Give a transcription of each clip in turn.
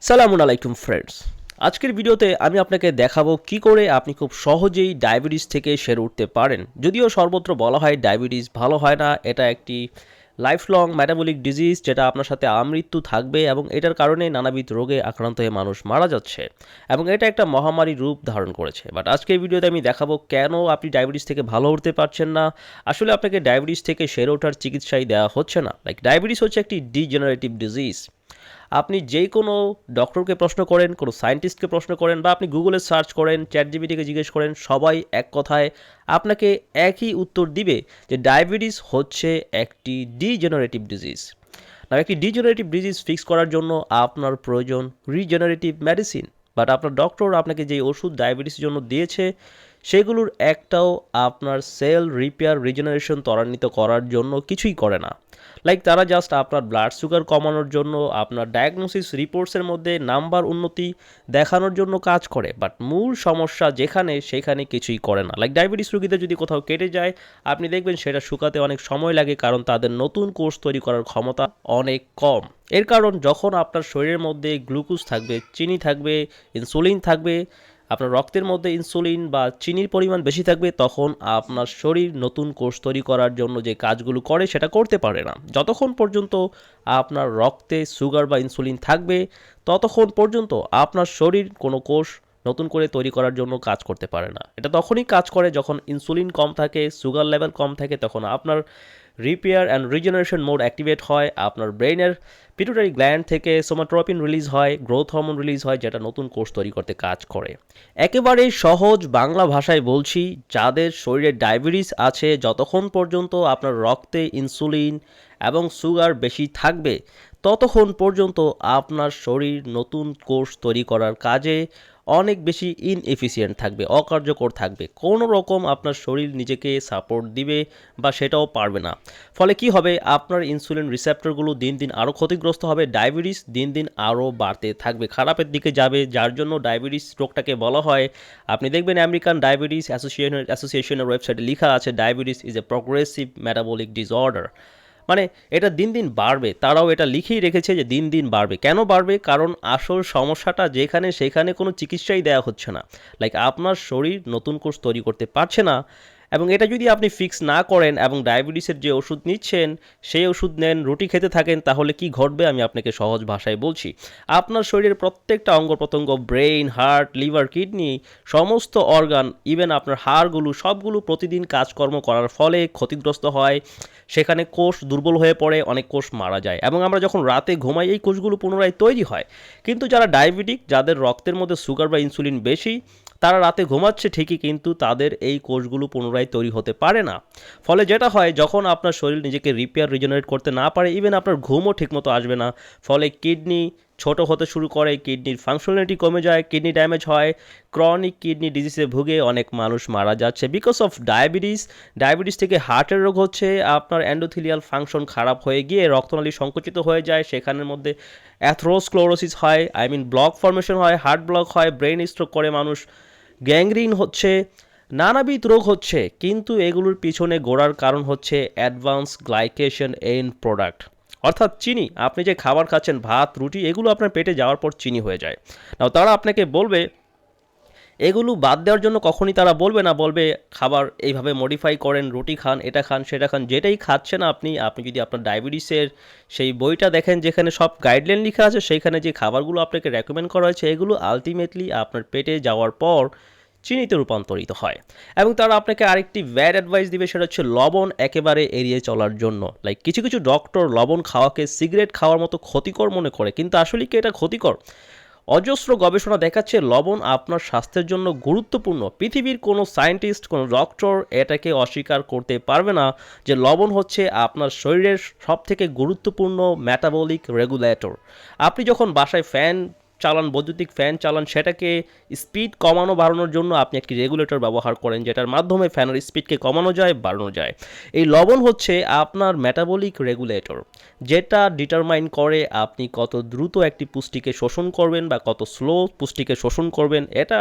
সালামুন আলাইকুম ফ্রেন্ডস। আজকের ভিডিওতে আমি আপনাকে দেখাবো কি করে আপনি খুব সহজেই ডায়াবেটিস থেকে সেরে উঠতে পারেন। যদিও সর্বত্র বলা হয় ডায়াবেটিস ভালো হয় না, এটা একটি লাইফ লং মেটাবলিক ডিজিজ যেটা আপনার সাথে আমৃত্যু থাকবে এবং এটার কারণে নানাবিধ রোগে আক্রান্ত হয়ে মানুষ মারা যাচ্ছে এবং এটা একটা মহামারী রূপ ধারণ করেছে। বাট আজকের ভিডিওতে আমি দেখাবো কেন আপনি ডায়াবেটিস থেকে ভালো উঠতে পারছেন না। আসলে আপনাকে ডায়াবেটিস থেকে সেরে ওঠার চিকিৎসাই দেওয়া হচ্ছে না। ডায়াবেটিস হচ্ছে একটি ডিজেনারেটিভ ডিজিজ। আপনি যেই কোনো ডক্টরকে প্রশ্ন করেন, কোনো সায়েন্টিস্টকে প্রশ্ন করেন বা আপনি গুগলে সার্চ করেন, চ্যাটজিপিটিকে জিজ্ঞেস করেন, সবাই এক কথায় আপনাকে একই উত্তর দিবে যে ডায়াবেটিস হচ্ছে একটি ডিজেনারেটিভ ডিজিজ। না, একটি ডিজেনারেটিভ ডিজিজ ফিক্স করার জন্য আপনার প্রয়োজন রিজেনারেটিভ মেডিসিন। বাট আপনার ডক্টর আপনাকে যে ওষুধ ডায়াবেটিসের জন্য দিয়েছে সেগুলোর একটাও আপনার সেল রিপেয়ার রিজেনারেশন ত্বরান্বিত করার জন্য কিছুই করে না। তারা জাস্ট আপনার ব্লাড সুগার কমানোর জন্য, আপনার ডায়াগনোসিস রিপোর্টসের মধ্যে নাম্বার উন্নতি দেখানোর জন্য কাজ করে, বাট মূল সমস্যা যেখানে সেখানে কিছুই করে না। ডায়াবেটিস রোগীদের যদি কোথাও কেটে যায় আপনি দেখবেন সেটা শুকাতে অনেক সময় লাগে, কারণ তাদের নতুন কোষ তৈরি করার ক্ষমতা অনেক কম। এর কারণ যখন আপনার শরীরের মধ্যে গ্লুকোজ থাকবে, চিনি থাকবে, ইনসুলিন থাকবে, আপনার রক্তের মধ্যে ইনসুলিন বা চিনির পরিমাণ বেশি থাকবে, তখন আপনার শরীর নতুন কোষ তৈরি করার জন্য যে কাজগুলো করে সেটা করতে পারে না। যতক্ষণ পর্যন্ত আপনার রক্তে সুগার বা ইনসুলিন থাকবে ততক্ষণ পর্যন্ত আপনার শরীর কোনো কোষ নতুন করে তৈরি করার জন্য কাজ করতে পারে না। এটা তখনই কাজ করে যখন ইনসুলিন কম থাকে, সুগার লেভেল কম থাকে, তখন আপনার repair and regeneration mode activate হয়, আপনার ব্রেইনের পিটুটারি গ্ল্যান্ড থেকে সোমাট্রপিন রিলিজ হয়, গ্রোথ হরমোন রিলিজ হয়, যেটা নতুন কোষ তৈরি করতে কাজ করে। একেবারে সহজ বাংলা ভাষায় বলছি, যাদের শরীরে ডায়াবেটিস আছে যতক্ষণ পর্যন্ত আপনার রক্তে ইনসুলিন এবং সুগার বেশি থাকবে ততক্ষণ পর্যন্ত আপনার শরীর নতুন কোষ তৈরি করার কাজে অনেক বেশি ইনএফিসিয়েন্ট থাকবে, অকার্যকর থাকবে। কোনো রকম আপনার শরীর নিজেকে সাপোর্ট দিবে বা সেটাও পারবে না। ফলে কি হবে, আপনার ইনসুলিন রিসেপ্টরগুলো দিন দিন আরও ক্ষতিগ্রস্ত হবে, ডায়াবেটিস দিন দিন আরও বাড়তে থাকবে, খারাপের দিকে যাবে। যার জন্য ডায়াবেটিস রোগটাকে বলা হয়, আপনি দেখবেন আমেরিকান ডায়াবেটিস অ্যাসোসিয়েশনের ওয়েবসাইটে লেখা আছে diabetes is a progressive metabolic disorder. এটা দিন দিন বাড়বে, তারাও এটা লিখেই রেখেছে যে দিন দিন বাড়বে। কেন বাড়বে? কারণ আসল সমস্যাটা যেখানে সেখানে কোনো চিকিৎসাই দেওয়া হচ্ছে না। আপনার শরীর নতুন কোষ তৈরি করতে পারছে না, এবং এটা যদি আপনি ফিক্স না করেন এবং ডায়াবেটিসের যে ওষুধ নিচ্ছেন সেই ওষুধ নেন, রুটি খেতে থাকেন, তাহলে কি ঘটবে আমি আপনাকে সহজ ভাষায় বলছি। আপনার শরীরের প্রত্যেকটা অঙ্গ প্রত্যঙ্গ, ব্রেইন, হার্ট, লিভার, কিডনি, সমস্ত অর্গান, ইভেন আপনার হাড়গুলো, সবগুলো প্রতিদিন কাজকর্ম করার ফলে ক্ষতিগ্রস্ত হয়। সেখানে কোষ দুর্বল হয়ে পড়ে, অনেক কোষ মারা যায়, এবং আমরা যখন রাতে ঘুমাই এই কোষগুলো পুনরায় তৈরি হয়। কিন্তু যারা ডায়াবেটিক, যাদের রক্তের মধ্যে সুগার বা ইনসুলিন বেশি, তারা রাতে ঘুমাচ্ছে ঠিকই, কিন্তু তাদের এই কোষগুলো পুনরায় তৈরি হতে পারে না। ফলে যেটা হয়, যখন আপনার শরীর নিজেকে রিপেয়ার রিজেনারেট করতে না পারে, ইভেন আপনার ঘুমও ঠিকমতো আসবে না। ফলে কিডনি ছোট হতে শুরু করে, কিডনির ফাংশনালিটি কমে যায়, কিডনি ড্যামেজ হয়, ক্রনিক কিডনি ডিজিজে ভুগে অনেক মানুষ মারা যাচ্ছে বিকজ অফ ডায়াবেটিস। ডায়াবেটিস থেকে হার্টের রোগ হচ্ছে, আপনার এন্ডোথেলিয়াল ফাংশন খারাপ হয়ে গিয়ে রক্তনালী সংকুচিত হয়ে যায়, সেখানের মধ্যে অ্যাথেরোস্ক্লেরোসিস হয়, ব্লক ফর্মেশন হয়, হার্ট ব্লক হয়, ব্রেন স্ট্রোক করে মানুষ, গ্যাংগ্রিন হচ্ছে, নানাবিধ রোগ হচ্ছে। কিন্তু এগুলোর পিছনে গোড়ার কারণ হচ্ছে অ্যাডভান্স গ্লাইকেশন এন্ড প্রোডাক্ট, অর্থাৎ চিনি। আপনি যে খাবার খাচ্ছেন, ভাত, রুটি, এগুলো আপনার পেটে যাওয়ার পর চিনি হয়ে যায়। নাও তারা আপনাকে বলবে এগুলো বাদ দেওয়ার জন্য, কখনই তারা বলবে না, বলবে খাবার এইভাবে মডিফাই করেন, রুটি খান, এটা খান, সেটা খান, যেটাই খাচ্ছেন আপনি যদি আপনার ডায়াবেটিসের সেই বইটা দেখেন যেখানে সব গাইডলাইন লেখা আছে, সেইখানে যে খাবারগুলো আপনাকে রেকমেন্ড করা হয়েছে এগুলো আলটিমেটলি আপনার পেটে যাওয়ার পর চিনিতে রূপান্তরিত হয়। এবং তারা আপনাকে আরেকটি ব্যাড অ্যাডভাইস দিবে, সেটা হচ্ছে লবণ একেবারে এড়িয়ে চলার জন্য। কিছু কিছু ডক্টর লবণ খাওয়াকে সিগারেট খাওয়ার মতো ক্ষতিকর মনে করে, কিন্তু আসলে কি এটা ক্ষতিকর? অজস্র গবেষণা দেখাচ্ছে লবণ আপনার স্বাস্থ্যের জন্য গুরুত্বপূর্ণ। পৃথিবীর কোনো সায়েন্টিস্ট, কোনো ডক্টর এটাকে অস্বীকার করতে পারবে না যে লবণ হচ্ছে আপনার শরীরের সবথেকে গুরুত্বপূর্ণ মেটাবলিক রেগুলেটর। আপনি যখন বাসায় ফ্যান চালান, বৈদ্যুতিক ফ্যান চালান, সেটাকে স্পিড কমানো বাড়ানোর জন্য আপনি একটি রেগুলেটর ব্যবহার করেন, যেটার মাধ্যমে ফ্যানের স্পিডকে কমানো যায়, বাড়ানো যায়। এই লবণ হচ্ছে আপনার মেটাবলিক রেগুলেটর, যেটা ডিটারমাইন করে আপনি কত দ্রুত একটি পুষ্টিকে শোষণ করবেন বা কত স্লো পুষ্টিকে শোষণ করবেন। এটা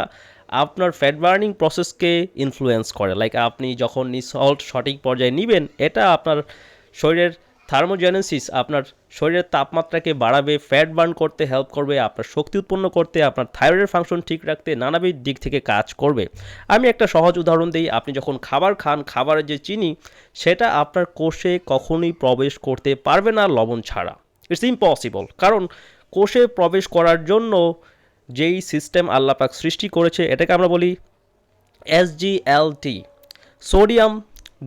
আপনার ফ্যাট বার্নিং প্রসেসকে ইনফ্লুয়েন্স করে। আপনি যখন সল্ট সঠিক পর্যায়ে নেবেন, এটা আপনার শরীরের থার্মোজেনেসিস আপনার শরীরের তাপমাত্রাকে বাড়াবে, ফ্যাট বার্ন করতে হেল্প করবে, আপনার শক্তি উৎপন্ন করতে, আপনার থাইরয়েডের ফাংশন ঠিক রাখতে নানাবিধ দিক থেকে কাজ করবে। আমি একটা সহজ উদাহরণ দিই, আপনি যখন খাবার খান, খাবারের যে চিনি সেটা আপনার কোষে কখনোই প্রবেশ করতে পারবে না লবণ ছাড়া। ইটস ইম্পসিবল, কারণ কোষে প্রবেশ করার জন্য যেই সিস্টেম আল্লাহ পাক সৃষ্টি করেছে এটাকে আমরা বলি এসজিএলটি, সোডিয়াম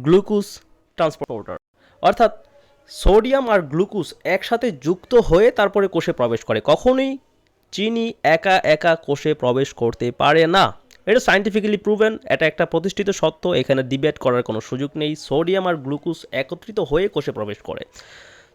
গ্লুকোজ ট্রান্সপোর্টার। অর্থাৎ সোডিয়াম আর গ্লুকোজ একসাথে যুক্ত হয়ে তারপরে কোষে প্রবেশ করে, কখনোই চিনি একা একা কোষে প্রবেশ করতে পারে না। এটা সায়েন্টিফিক্যালি প্রুভেন, এটা একটা প্রতিষ্ঠিত সত্য, এখানে ডিবেট করার কোনো সুযোগ নেই। সোডিয়াম আর গ্লুকোজ একত্রিত হয়ে কোষে প্রবেশ করে।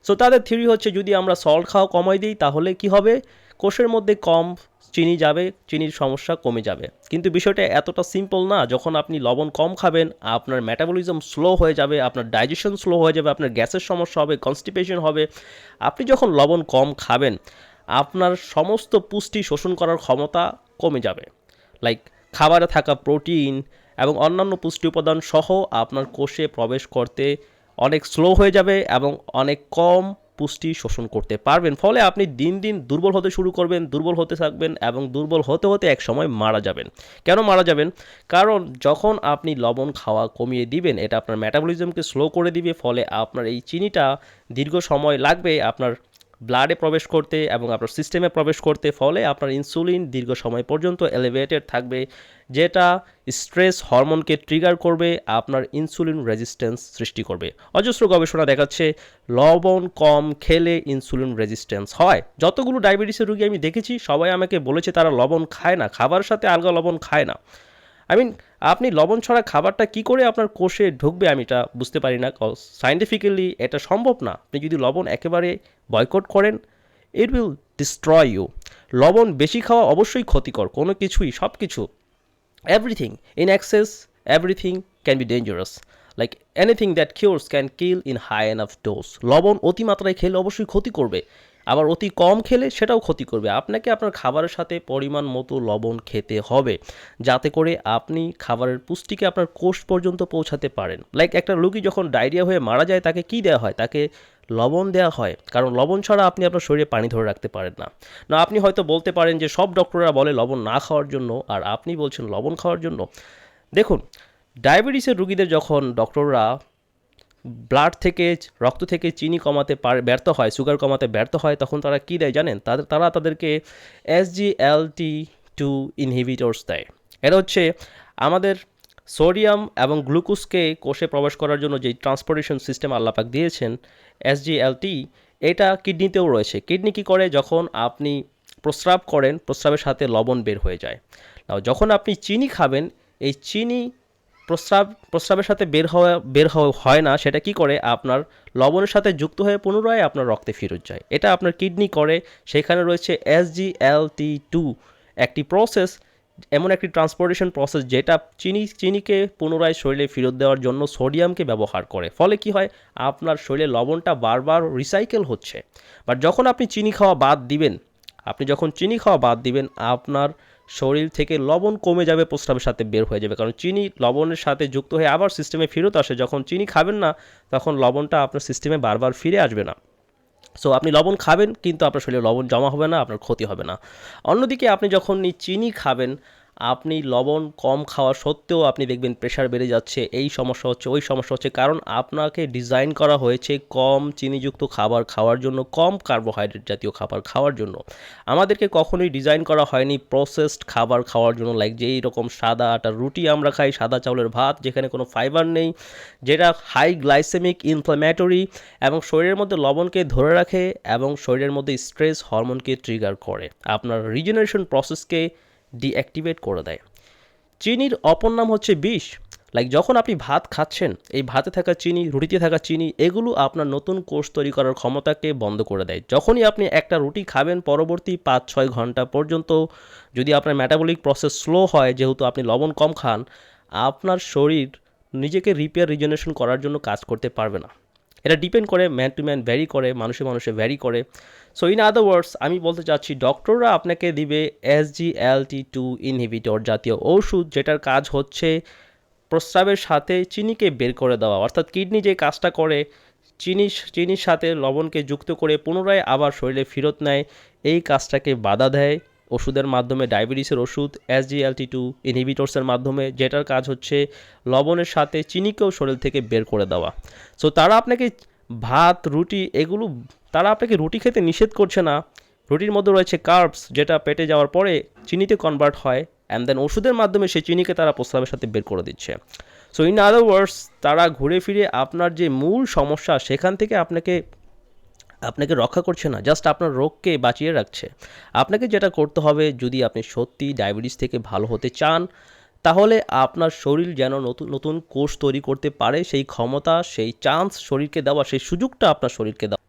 সো তাদের থিওরি হচ্ছে যদি আমরা সল্ট খাওয়া কমাই দিই তাহলে কি হবে, কোষের মধ্যে কম চিনি যাবে, চিনির সমস্যা কমে যাবে। কিন্তু বিষয়টা এতটা সিম্পল না। যখন আপনি লবণ কম খাবেন আপনার মেটাবলিজম স্লো হয়ে যাবে, আপনার ডাইজেশন স্লো হয়ে যাবে, আপনার গ্যাসের সমস্যা হবে, কনস্টিপেশন হবে। আপনি যখন লবণ কম খাবেন আপনার সমস্ত পুষ্টি শোষণ করার ক্ষমতা কমে যাবে। লাইক খাবারে থাকা প্রোটিন এবং অন্যান্য পুষ্টি উপাদান সহ আপনার কোষে প্রবেশ করতে অনেক স্লো হয়ে যাবে এবং অনেক কম পুষ্টি শোষণ করতে পারবেন। ফলে আপনি দিন দিন দুর্বল হতে শুরু করবেন, দুর্বল হতে থাকবেন এবং দুর্বল হতে হতে এক সময় মারা যাবেন। কেন মারা যাবেন? কারণ যখন আপনি লবণ খাওয়া কমিয়ে দিবেন এটা আপনার মেটাবলিজমকে স্লো করে দিবে, ফলে আপনার এই চিনিটা দীর্ঘ সময় লাগবে আপনার ব্লাডে প্রবেশ করতে এবং আপনার সিস্টেমে প্রবেশ করতে, ফলে আপনার ইনসুলিন দীর্ঘ সময় পর্যন্ত এলিভেটেড থাকবে, যেটা স্ট্রেস হরমোনকে ট্রিগার করবে, আপনার ইনসুলিন রেজিস্ট্যান্স সৃষ্টি করবে। অজস্র গবেষণা দেখাচ্ছে লবণ কম খেলে ইনসুলিন রেজিস্ট্যান্স হয়। যতগুলো ডায়াবেটিসের রোগী আমি দেখেছি সবাই আমাকে বলেছে তারা লবণ খায় না, খাবারের সাথে আলগা লবণ খায় না। আই মিন আপনি লবণ ছাড়া খাবারটা কি করে আপনার কোষে ঢুকবে আমি এটা বুঝতে পারি না। সায়েন্টিফিক্যালি এটা সম্ভব না। আপনি যদি লবণ একেবারে বয়কট করেন ইট উইল ডিস্ট্রয় ইউ। লবণ বেশি খাওয়া অবশ্যই ক্ষতিকর, কোনো কিছুই, সব কিছু, everything in excess, everything can be dangerous. Like anything that cures can kill in high enough dose. লবণ অতিমাত্রায় খেলে অবশ্যই ক্ষতি করবে, আবার অতি কম খেলে সেটাও ক্ষতি করবে। আপনাকে আপনার খাবারের সাথে পরিমাণ মতো লবণ খেতে হবে যাতে করে আপনি খাবারের পুষ্টিকে আপনার কোষ পর্যন্ত পৌঁছাতে পারেন। লাইক একটা রোগী যখন ডায়রিয়া হয়ে মারা যায় তাকে কি দেওয়া হয়? তাকে লবণ দেওয়া হয়, কারণ লবণ ছাড়া আপনি আপনার শরীরে পানি ধরে রাখতে পারেন না। না, আপনি হয়তো বলতে পারেন যে সব ডক্টররা বলে লবণ না খাওয়ার জন্য আর আপনি বলছেন লবণ খাওয়ার জন্য। দেখুন, ডায়াবেটিসের রোগীদের যখন ডক্টররা ব্লাড থেকে, রক্ত থেকে চিনি কমাতে ব্যর্থ হয়, সুগার কমাতে ব্যর্থ হয়, তখন তারা কী দেয় জানেন? তারা তাদেরকে SGLT2 ইনহিবিটরস দেয়। এটা হচ্ছে আমাদের সোডিয়াম এবং গ্লুকোজকে কোষে প্রবেশ করার জন্য যেই ট্রান্সপোর্টেশন সিস্টেম আল্লাহ পাক দিয়েছেন SGLT, এটা কিডনিতেও রয়েছে। কিডনি কী করে? যখন আপনি প্রস্রাব করেন প্রস্রাবের সাথে লবণ বের হয়ে যায়। যখন আপনি চিনি খাবেন এই চিনি প্রস্রাবের সাথে বের হয় না, সেটা কি করে? আপনার লবণের সাথে যুক্ত হয়ে পুনরায় আপনার রক্তে ফেরত যায়। এটা আপনার কিডনি করে। সেখানে রয়েছে SGLT2, একটি প্রসেস, এমন একটি ট্রান্সপোর্টেশন প্রসেস যেটা চিনিকে পুনরায় শরীরে ফেরত দেওয়ার জন্য সোডিয়ামকে ব্যবহার করে। ফলে কি হয়? আপনার শরীরে লবণটা বারবার রিসাইকেল হচ্ছে। বাট যখন আপনি চিনি খাওয়া বাদ দিবেন, আপনার শরীর থেকে লবণ কমে যাবে, প্রস্রাবের সাথে বের হয়ে যাবে, কারণ চিনি লবণের সাথে যুক্ত হয়ে আবার সিস্টেমে ফেরত আসে। যখন চিনি খাবেন না তখন লবণটা আপনার সিস্টেমে বারবার ফিরে আসবে না। সো আপনি লবণ খাবেন কিন্তু আপনার শরীরে লবণ জমা হবে না, আপনার ক্ষতি হবে না। অন্যদিকে আপনি যখন চিনি খাবেন, আপনি লবণ কম খাওয়া সত্ত্বেও আপনি দেখবেন প্রেশার বেড়ে যাচ্ছে, এই সমস্যা হচ্ছে, ওই সমস্যা হচ্ছে, কারণ আপনাকে ডিজাইন করা হয়েছে কম চিনিযুক্ত খাবার খাওয়ার জন্য, কম কার্বোহাইড্রেট জাতীয় খাবার খাওয়ার জন্য। আমাদেরকে কখনোই ডিজাইন করা হয়নি প্রসেসড খাবার খাওয়ার জন্য। লাইক যেই রকম সাদা আটার রুটি আমরা খাই, সাদা চাউলের ভাত যেখানে কোনো ফাইবার নেই, যেটা হাই গ্লাইসেমিক, ইনফ্ল্যামেটরি এবং শরীরের মধ্যে লবণকে ধরে রাখে এবং শরীরের মধ্যে স্ট্রেস হরমোনকে ট্রিগার করে, আপনার রিজেনারেশন প্রসেসকে ডিঅ্যাক্টিভেট করে দেয়। চিনির অপর নাম হচ্ছে বিষ। লাইক যখন আপনি ভাত খাচ্ছেন, এই ভাতে থাকা চিনি, রুটিতে থাকা চিনি, এগুলো আপনার নতুন কোষ তৈরি করার ক্ষমতাকে বন্ধ করে দেয়। যখনই আপনি একটা রুটি খাবেন পরবর্তী 5-6 ঘন্টা পর্যন্ত যদি আপনার মেটাবলিক প্রসেস স্লো হয়, যেহেতু আপনি লবণ কম খান, আপনার শরীর নিজেকে রিজেনারেশন করার জন্য কাজ করতে পারবে না। এটা ডিপেন্ড করে, ম্যান টু ম্যান ভ্যারি করে, মানুষে ভ্যারি করে। সো ইন আদার ওয়ার্ডস আমি বলতে চাচ্ছি ডক্টররা আপনাকে দিবে SGLT2 ইনহিবিটর জাতীয় ওষুধ, যেটার কাজ হচ্ছে প্রস্রাবের সাথে চিনিকে বের করে দেওয়া। অর্থাৎ কিডনি যে কাজটা করে চিনির সাথে লবণকে যুক্ত করে পুনরায় আবার শরীরে ফেরত নেয়, এই কাজটাকে বাধা দেয় ওষুধের মাধ্যমে, ডায়াবেটিসের ওষুধ SGLT2 ইনহিবিটরসের মাধ্যমে, যেটার কাজ হচ্ছে লবণের সাথে চিনিকেও শরীর থেকে বের করে দেওয়া। সো তারা আপনাকে ভাত, রুটি এগুলো, তারা আপনাকে রুটি খেতে নিষেধ করছে না। রুটির মধ্যে রয়েছে কার্বস, যেটা পেটে যাওয়ার পরে চিনিতে কনভার্ট হয়, অ্যান্ড দেন ওষুধের মাধ্যমে সেই চিনিকে তারা প্রস্রাবের সাথে বের করে দিচ্ছে। সো ইন আদার ওয়ার্ডস, তারা ঘুরে ফিরে আপনার যে মূল সমস্যা সেখান থেকে আপনাকে রক্ষা করছে না, জাস্ট আপনার রোগকে বাঁচিয়ে রাখছে। আপনাকে যেটা করতে হবে, যদি আপনি সত্যি ডায়াবেটিস থেকে ভালো হতে চান, তাহলে আপনার শরীর যেন নতুন নতুন কোষ তৈরি করতে পারে, সেই ক্ষমতা, সেই চান্স শরীরকে দেওয়া, সেই সুযোগটা আপনার শরীরকে দেওয়া।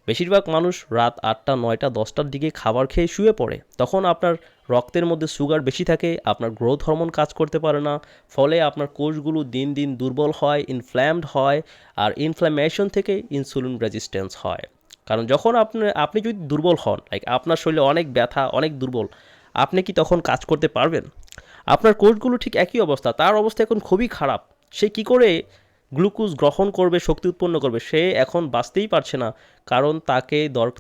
বেশিরভাগ মানুষ রাত 8টা, 9টা, 10টার দিকে খাবার খেয়ে শুয়ে পড়ে। তখন আপনার রক্তের মধ্যে সুগার বেশি থাকে, আপনার গ্রোথ হরমোন কাজ করতে পারে না, ফলে আপনার কোষগুলো দিন দিন দুর্বল হয়, ইনফ্ল্যামড হয়, আর ইনফ্ল্যামেশন থেকে ইনসুলিন রেজিস্ট্যান্স হয়। কারণ যখন আপনি যদি দুর্বল হন, লাইক আপনার শরীরে অনেক ব্যথা, অনেক দুর্বল, আপনি কি তখন কাজ করতে পারবেন? আপনার কোষগুলো ঠিক একই অবস্থা, তার অবস্থা এখন খুবই খারাপ। সে কি করে গ্লুকোজ গ্রহণ করবে, শক্তি উৎপন্ন করবে? সে এখন বাঁচতেই পারছে না, কারণ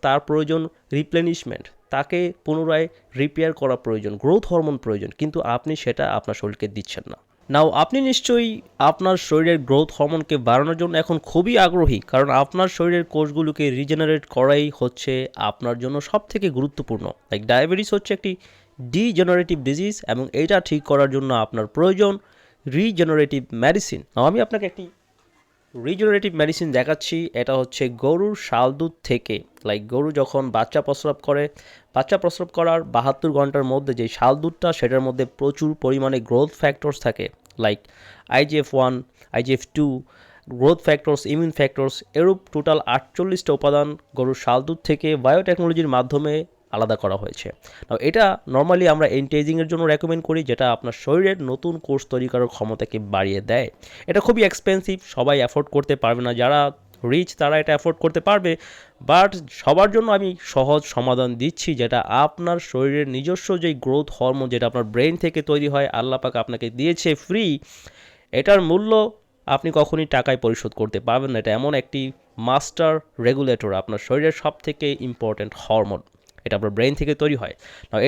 তার প্রয়োজন রিপ্লেনিশমেন্ট, তাকে পুনরায় রিপেয়ার করা প্রয়োজন, গ্রোথ হরমোন প্রয়োজন, কিন্তু আপনি সেটা আপনার শরীরকে দিচ্ছেন না। নাও আপনি নিশ্চয়ই আপনার শরীরের গ্রোথ হরমোনকে বাড়ানোর জন্য এখন খুবই আগ্রহী, কারণ আপনার শরীরের কোষগুলোকে রিজেনারেট করাই হচ্ছে আপনার জন্য সবথেকে গুরুত্বপূর্ণ। লাইক ডায়াবেটিস হচ্ছে একটি ডিজেনারেটিভ ডিজিজ, এবং এইটা ঠিক করার জন্য আপনার প্রয়োজন রিজেনারেটিভ মেডিসিন। আমি আপনাকে একটি রিজেনারেটিভ মেডিসিন দেখাচ্ছি। এটা হচ্ছে গরুর শাল দুধ থেকে। লাইক গরু যখন বাচ্চা প্রস্রাব করে, বাচ্চা প্রস্রাব করার 72 ঘন্টার মধ্যে যে শাল দুধটা, সেটার মধ্যে প্রচুর পরিমাণে গ্রোথ ফ্যাক্টরস থাকে, like IGF-1, IGF-2, growth factors, immune factors, এরূপ টোটাল 48টা উপাদান গরুর শাল দুধ থেকে বায়োটেকনোলজির মাধ্যমে আলাদা করা হয়েছে। এটা নর্মালি আমরা এন্টিএজিংয়ের জন্য রেকমেন্ড করি, যেটা আপনার শরীরের নতুন কোষ তৈরি করার ক্ষমতাকে বাড়িয়ে দেয়। এটা খুবই এক্সপেন্সিভ, সবাই অ্যাফোর্ড করতে পারবে না। যারা রিচ তারা এটা অ্যাফোর্ড করতে পারবে, বাট সবার জন্য আমি সহজ সমাধান দিচ্ছি, যেটা আপনার শরীরের নিজস্ব যেই গ্রোথ হরমোন, যেটা আপনার ব্রেন থেকে তৈরি হয়, আল্লাহ পাক আপনাকে দিয়েছে ফ্রি। এটার মূল্য আপনি কখনই টাকায় পরিশোধ করতে পারবেন না। এটা এমন একটি মাস্টার রেগুলেটর, আপনার শরীরের সব থেকে ইম্পর্ট্যান্ট হরমোন। এটা আপনার ব্রেন থেকে তৈরি হয়।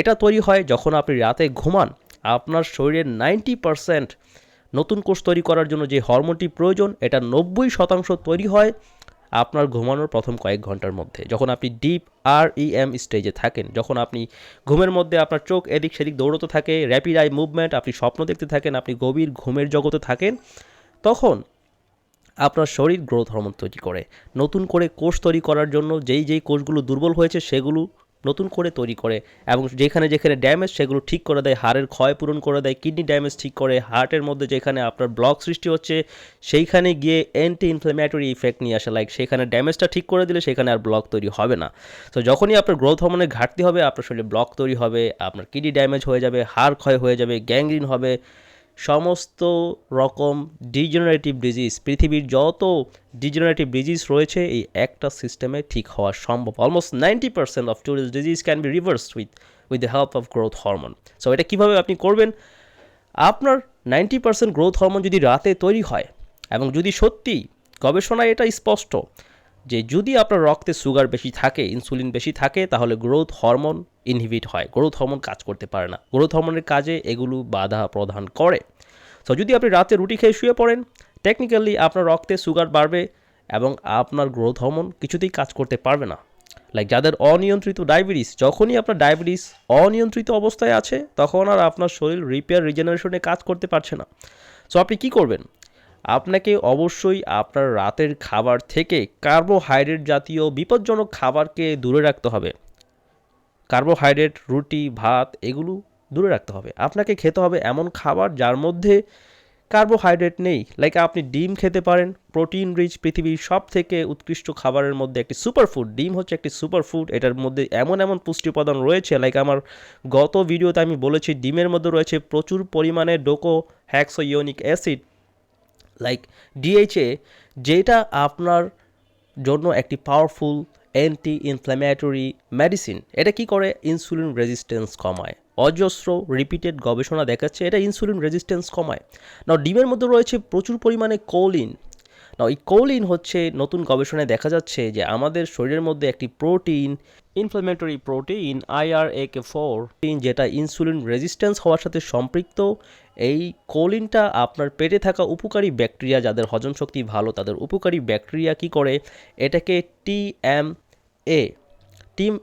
এটা তৈরি হয় যখন আপনি রাতে ঘুমান। আপনার শরীরের 90% নতুন কোষ তৈরি করার জন্য যে হরমোনটি প্রয়োজন, এটা 90% তৈরি হয় আপনার ঘুমানোর প্রথম কয়েক ঘন্টার মধ্যে, যখন আপনি ডিপ REM স্টেজে থাকেন, যখন আপনি ঘুমের মধ্যে আপনার চোখ এদিক সেদিক দৌড়তে থাকে, র্যাপিড আই মুভমেন্ট, আপনি স্বপ্ন দেখতে থাকেন, আপনি গভীর ঘুমের জগতে থাকেন, তখন আপনার শরীর গ্রোথ হরমোন তৈরি করে, নতুন করে কোষ তৈরি করার জন্য। যেই কোষগুলো দুর্বল হয়েছে সেগুলো নতুন করে তৈরি করে, এবং যেখানে ড্যামেজ সেগুলো ঠিক করে দেয়, হাড়ের ক্ষয় পূরণ করে দেয়, কিডনি ড্যামেজ ঠিক করে, হার্টের মধ্যে যেখানে আপনার ব্লক সৃষ্টি হচ্ছে সেইখানে গিয়ে অ্যান্টি ইনফ্ল্যামেটরি ইফেক্ট নিয়ে আসে, লাইক সেখানে ড্যামেজটা ঠিক করে দিলে সেখানে আর ব্লক তৈরি হবে না। তো যখনই আপনার গ্রোথ হরমোনের ঘাটতি হবে, আপনার শরীরে ব্লক তৈরি হবে, আপনার কিডনি ড্যামেজ হয়ে যাবে, হাড় ক্ষয় হয়ে যাবে, গ্যাংগ্রিন হবে, সমস্ত রকম ডিজেনারেটিভ ডিজিজ, পৃথিবীর যত ডিজেনারেটিভ ডিজিজ রয়েছে, এই একটা সিস্টেমে ঠিক হওয়া সম্ভব। Almost 90% of tourist disease can be reversed with the help of growth hormone. So এটা কীভাবে আপনি করবেন? আপনার 90% গ্রোথ হরমোন যদি রাতে তৈরি হয়, এবং যদি সত্যি গবেষণায় এটা স্পষ্ট যে যদি আপনার রক্তে সুগার বেশি থাকে, ইনসুলিন বেশি থাকে, তাহলে গ্রোথ হরমোন ইনহিবিট হয়, গ্রোথ হরমোন কাজ করতে পারে না। গ্রোথ হরমোনের কাজে এগুলো বাধা প্রদান করে। সো যদি আপনি রাতে রুটি খেয়ে শুয়ে পড়েন, টেকনিক্যালি আপনার রক্তে সুগার বাড়বে এবং আপনার গ্রোথ হরমোন কিছুতেই কাজ করতে পারবে না। লাইক যাদের অনিয়ন্ত্রিত ডায়াবেটিস, যখনই আপনার ডায়াবেটিস অনিয়ন্ত্রিত অবস্থায় আছে, তখন আর আপনার শরীর রিপেয়ার রিজেনারেশনে কাজ করতে পারছে না। সো আপনি কী করবেন? আপনাকে অবশ্যই আপনার রাতের খাবার থেকে কার্বোহাইড্রেট জাতীয় বিপজ্জনক খাবারকে দূরে রাখতে হবে। কার্বোহাইড্রেট, রুটি, ভাত এগুলো দূরে রাখতে হবে। আপনাকে খেতে হবে এমন খাবার যার মধ্যে কার্বোহাইড্রেট নেই। লাইক আপনি ডিম খেতে পারেন, প্রোটিন রিচ, পৃথিবীর সব থেকে উৎকৃষ্ট খাবারের মধ্যে একটি সুপারফুড। ডিম হচ্ছে একটি সুপারফুড। এটার মধ্যে এমন পুষ্টি উপাদান রয়েছে, লাইক আমার গত ভিডিওতে আমি বলেছি, ডিমের মধ্যে রয়েছে প্রচুর পরিমাণে ডোকোহেক্সোইওনিক অ্যাসিড, লাইক DHA, যেটা আপনার জন্য একটি পাওয়ারফুল অ্যান্টি ইনফ্ল্যামেটরি মেডিসিন। এটা কি করে? ইনসুলিন রেজিস্ট্যান্স কমায়। অজস্র রিপিটেড গবেষণা দেখাচ্ছে এটা ইনসুলিন রেজিস্ট্যান্স কমায়। নাও ডিমের মধ্যে রয়েছে প্রচুর পরিমাণে কোলিন। না, এই কোলিন হচ্ছে নতুন গবেষণায় দেখা যাচ্ছে যে আমাদের শরীরের মধ্যে একটি প্রোটিন, ইনফ্লামেটরি প্রোটিন IRAK4, যেটা ইনসুলিন রেজিস্ট্যান্স হওয়ার সাথে সম্পৃক্ত। এই কোলিনটা আপনার পেটে থাকা উপকারী ব্যাকটেরিয়া, যাদের হজম শক্তি ভালো তাদের উপকারী ব্যাকটেরিয়া কি করে, এটাকে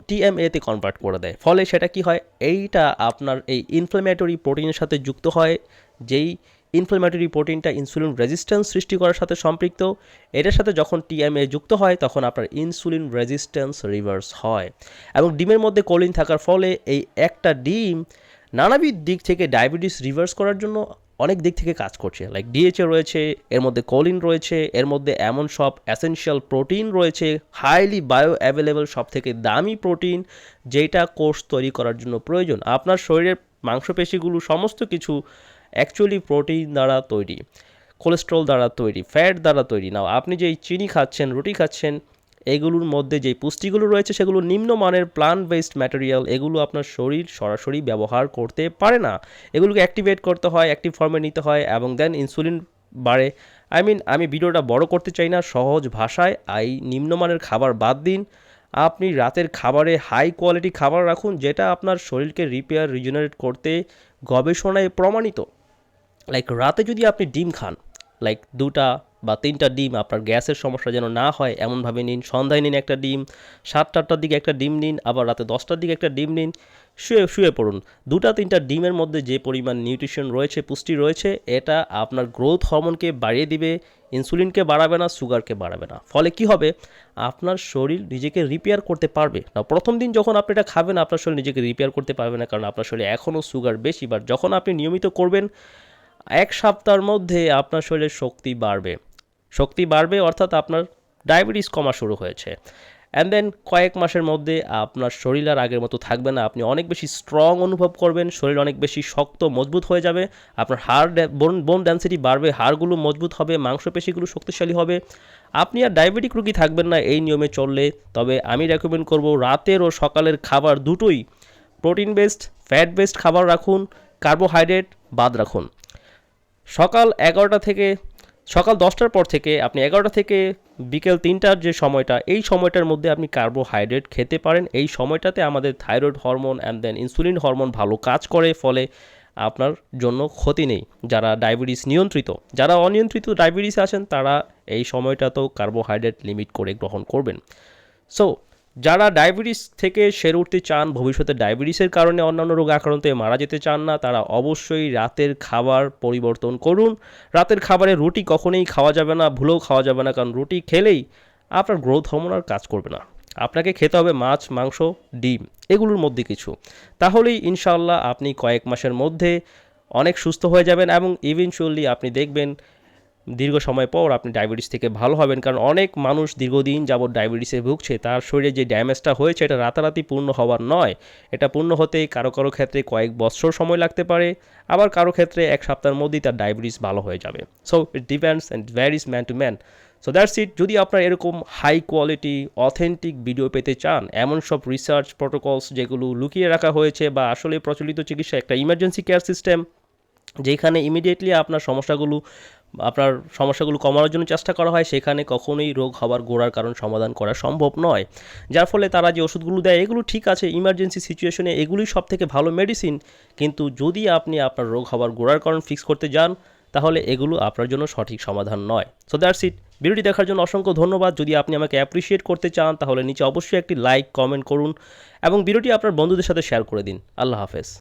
টিএমএতে কনভার্ট করে দেয়। ফলে সেটা কি হয়, এইটা আপনার এই ইনফ্লামেটরি প্রোটিনের সাথে যুক্ত হয়, যেই ইনফ্লামেটরি প্রোটিনটা ইনসুলিন রেজিস্ট্যান্স সৃষ্টি করার সাথে সম্পৃক্ত। এটার সাথে যখন টিএমএ যুক্ত হয় তখন আপনার ইনসুলিন রেজিস্ট্যান্স রিভার্স হয়। এবং ডিমের মধ্যে কোলিন থাকার ফলে এই একটা ডিম নানাবিধ দিক থেকে ডায়াবেটিস রিভার্স করার জন্য অনেক দিক থেকে কাজ করছে। লাইক ডিএচএ রয়েছে, এর মধ্যে কোলিন রয়েছে, এর মধ্যে এমন সব অ্যাসেনশিয়াল প্রোটিন রয়েছে, হাইলি বায়ো অ্যাভেলেবল সব থেকে দামি প্রোটিন, যেটা কোষ তৈরি করার জন্য প্রয়োজন। আপনার শরীরের মাংসপেশিগুলো সমস্ত কিছু অ্যাকচুয়ালি প্রোটিন দ্বারা তৈরি, কোলেস্ট্রল দ্বারা তৈরি, ফ্যাট দ্বারা তৈরি। নাও আপনি যেই চিনি খাচ্ছেন, রুটি খাচ্ছেন, এগুলোর মধ্যে যেই পুষ্টিগুলো রয়েছে সেগুলো নিম্নমানের প্লান্ট বেসড ম্যাটেরিয়াল, এগুলো আপনার শরীর সরাসরি ব্যবহার করতে পারে না। এগুলোকে অ্যাক্টিভেট করতে হয়, অ্যাক্টিভ ফর্মে নিতে হয়, এবং দেন ইনসুলিন বাড়ে। আমি ভিডিওটা বড় করতে চাই না, সহজ ভাষায় এই নিম্নমানের খাবার বাদ দিন। আপনি রাতের খাবারে হাই কোয়ালিটি খাবার রাখুন, যেটা আপনার শরীরকে রিপেয়ার রিজেনারেট করতে গবেষণায় প্রমাণিত। লাইক রাতে যদি আপনি ডিম খান, লাইক 2টা বা 3টা ডিম, আপনার গ্যাসের সমস্যা যেন না হয় এমনভাবে নিন। সন্ধ্যায় নিন একটা ডিম, 7-8টার দিকে একটা ডিম নিন, আবার রাতে 10টার দিকে একটা ডিম নিন, শুয়ে পড়ুন। 2-3টা ডিমের মধ্যে যে পরিমাণ নিউট্রিশন রয়েছে, পুষ্টি রয়েছে, এটা আপনার গ্রোথ হরমোনকে বাড়িয়ে দিবে, ইনসুলিনকে বাড়াবে না, সুগারকে বাড়াবে না। ফলে কি হবে, আপনার শরীর নিজেকে রিপেয়ার করতে পারবে না। প্রথম দিন যখন আপনি এটা খাবেন আপনার শরীর নিজেকে রিপেয়ার করতে পারবে না, কারণ আপনার শরীরে এখনও সুগার বেশি। বাট যখন আপনি নিয়মিত করবেন, 1 সপ্তাহের মধ্যে আপনার শরীরে শক্তি বাড়বে, অর্থাৎ আপনার ডায়াবেটিস কমা শুরু হয়েছে। অ্যান্ড দেন কয়েক মাসের মধ্যে আপনার শরীর আর আগের মতো থাকবে না, আপনি অনেক বেশি স্ট্রং অনুভব করবেন, শরীর অনেক বেশি শক্ত মজবুত হয়ে যাবে, আপনার বোন ডেন্সিটি বাড়বে, হাড়গুলো মজবুত হবে, মাংসপেশিগুলো শক্তিশালী হবে। আপনি আর ডায়াবেটিক রোগী থাকবেন না এই নিয়মে চললে। তবে আমি রেকমেন্ড করব রাতের ও সকালের খাবার দুটোই প্রোটিন বেসড, ফ্যাট বেসড খাবার রাখুন, কার্বোহাইড্রেট বাদ রাখুন। সকাল 10টার পর থেকে আপনি 11টা থেকে বিকেল 3টার যে সময়টা, এই সময়টার মধ্যে আপনি কার্বোহাইড্রেট খেতে পারেন। এই সময়টাতে আমাদের thyroid hormone and then insulin hormone ভালো কাজ করে, ফলে আপনার জন্য ক্ষতি নেই। যারা ডায়াবেটিস নিয়ন্ত্রিত, যারা অনিয়ন্ত্রিত ডায়াবেটিস আছেন, তারা এই সময়টাতেও কার্বোহাইড্রেট লিমিট করে গ্রহণ করবেন। সো যারা ডায়াবেটিস থেকে সেরে উঠতে চান, ভবিষ্যতে ডায়াবেটিসের কারণে অন্যান্য রোগ আক্রান্তে মারা যেতে চান না, তারা অবশ্যই রাতের খাবার পরিবর্তন করুন। রাতের খাবারে রুটি কখনোই খাওয়া যাবে না, ভুলেও খাওয়া যাবে না, কারণ রুটি খেলেই আপনার গ্রোথ হরমোন আর কাজ করবে না। আপনাকে খেতে হবে মাছ, মাংস, ডিম, এগুলোর মধ্যে কিছু। তাহলেই ইনশাআল্লাহ আপনি কয়েক মাসের মধ্যে অনেক সুস্থ হয়ে যাবেন, এবং ইভেনচুয়ালি আপনি দেখবেন দীর্ঘ সময় পর আপনি ডায়াবেটিস থেকে ভালো হবেন। কারণ অনেক মানুষ দীর্ঘদিন যাবৎ ডায়াবেটিসে ভুগছে, তার শরীরে যে ড্যামেজটা হয়েছে এটা রাতারাতি পূর্ণ হওয়ার নয়। এটা পূর্ণ হতে কারো ক্ষেত্রে কয়েক বছর সময় লাগতে পারে, আবার কারো ক্ষেত্রে 1 সপ্তাহের মধ্যেই তার ডায়াবেটিস ভালো হয়ে যাবে। So it depends and varies man to man. So that's it. যদি আপনার এরকম হাই কোয়ালিটি অথেন্টিক ভিডিও পেতে চান, এমন সব রিসার্চ প্রোটোকলস যেগুলো লুকিয়ে রাখা হয়েছে, বা আসলে প্রচলিত চিকিৎসা একটা ইমার্জেন্সি কেয়ার সিস্টেম, যেখানে ইমিডিয়েটলি আপনার সমস্যাগুলো কমানোর জন্য চেষ্টা করা হয়, সেখানে কখনোই রোগ হওয়ার গোড়ার কারণ সমাধান করা সম্ভব নয়। যার ফলে তারা যে ওষুধগুলো দেয় এগুলো ঠিক আছে, ইমার্জেন্সি সিচুয়েশনে এগুলোই সব থেকে ভালো মেডিসিন, কিন্তু যদি আপনি আপনার রোগ হওয়ার গোড়ার কারণ ফিক্স করতে যান, তাহলে এগুলো আপনার জন্য সঠিক সমাধান নয়। So that's it. ভিডিওটি দেখার জন্য অসংখ্য ধন্যবাদ। যদি আপনি আমাকে অ্যাপ্রিসিয়েট করতে চান তাহলে নিচে অবশ্যই একটি লাইক, কমেন্ট করুন, এবং ভিডিওটি আপনার বন্ধুদের সাথে শেয়ার করে দিন। আল্লাহ হাফেজ।